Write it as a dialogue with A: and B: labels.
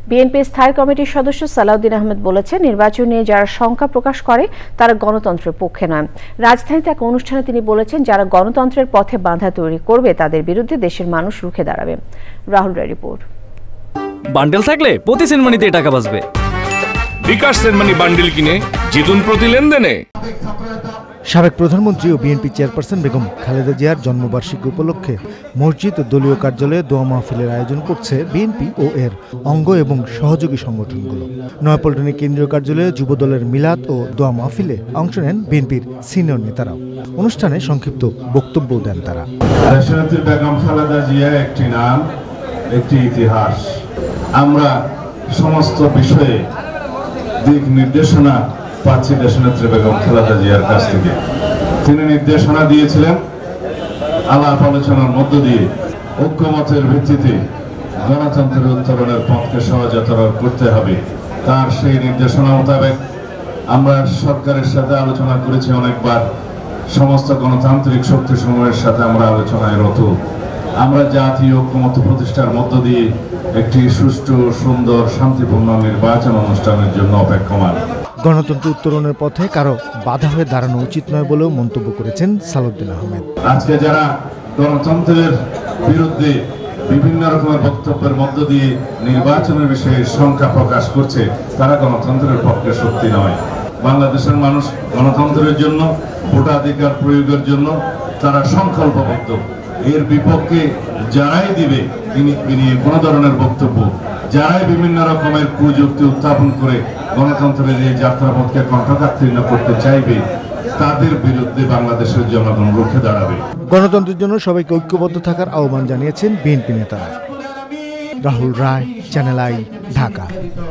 A: বিএনপির স্থায়ী কমিটির সদস্য সালাউদ্দিন আহমেদ বলেছেন, নির্বাচন নিয়ে যারা শঙ্কা প্রকাশ করে তারা গণতন্ত্রের পক্ষে নয়। রাজধানীতে এক অনুষ্ঠানে তিনি বলেছেন, যারা গণতন্ত্রের পথে বাধা তৈরি করবে তাদের বিরুদ্ধে দেশের মানুষ রুখে দাঁড়াবে। রাহুল রায় রিপোর্ট।
B: বান্ডেল থাকলে প্রতি সেনমানিতে টাকা বাঁচবে।
C: বিকাশ সেনমানি বান্ডেল কিনে জিতুন প্রতি লেনদেনে।
D: সাবেক প্রধানমন্ত্রী ও বিএনপি চেয়ারপারসন বেগম খালেদা জিয়ার জন্মবার্ষিকী উপলক্ষে মসজিদ ও দলীয় কার্যালয়ে দোয়া মাহফিলের আয়োজন করছে বিএনপি ও এর অঙ্গ এবং সহযোগী সংগঠনগুলো। নয়াপল্টনী কেন্দ্রীয় কার্যালয়ে যুবদলের মিলাদ ও দোয়া মাহফিলে অংশ নেন বিএনপির সিনিয়র নেতারাও। অনুষ্ঠানে সংক্ষিপ্ত বক্তব্য দেন তারা।
E: বেগম খালেদা জিয়া একটি নাম, একটি ইতিহাস। আমরা সমস্ত বিষয়ে দিক নির্দেশনা পাচ্ছি দেশনেত্রী বেগম খালেদা জিয়ার কাছ থেকে। তিনি নির্দেশনা দিয়েছিলেন আলাপ আলোচনার মধ্য দিয়ে ঐক্যমতের ভিত্তিতে গণতন্ত্রের উত্তরণের পথকে সহজতর করতে হবে। তার সেই নির্দেশনা মোতাবেক আমরা সরকারের সাথে আলোচনা করেছি অনেকবার। সমস্ত গণতান্ত্রিক শক্তিসমূহের সাথে আমরা আলোচনায় রত। আমরা জাতীয় ঐক্যমত প্রতিষ্ঠার মধ্য দিয়ে একটি সুষ্ঠু, সুন্দর, শান্তিপূর্ণ নির্বাচন অনুষ্ঠানের জন্য অপেক্ষমান।
D: গণতন্ত্র উত্তরণের পথে কারো বাধা হয়ে দাঁড়ানো উচিত নয় বলেও মন্তব্য করেছেন সালাউদ্দিন আহমেদ।
E: আজকে যারা গণতন্ত্রের বিরুদ্ধে বিভিন্ন রকমের বক্তব্যের মধ্য দিয়ে নির্বাচনের বিষয়ে শঙ্কা প্রকাশ করছে, তারা গণতন্ত্রের পক্ষে শক্তি নয়। বাংলাদেশের মানুষ গণতন্ত্রের জন্য, ভোটাধিকার প্রয়োগের জন্য তারা সংকল্পবদ্ধ। এর বিপক্ষে যারাই দিবে নিয়ে কোনো ধরনের বক্তব্য, যারাই বিভিন্ন রকমের কুযুক্তি উত্থাপন করে গণতন্ত্রের এই যাত্রাপথকে কণ্ঠকাঠিন্য করতে চাইবে, তাদের বিরুদ্ধে বাংলাদেশের জনগণ রুখে দাঁড়াবে।
D: গণতন্ত্রের জন্য সবাইকে ঐক্যবদ্ধ থাকার আহ্বান জানিয়েছেন বিএনপি নেতারা। রাহুল রায়, চ্যানেল আই, ঢাকা।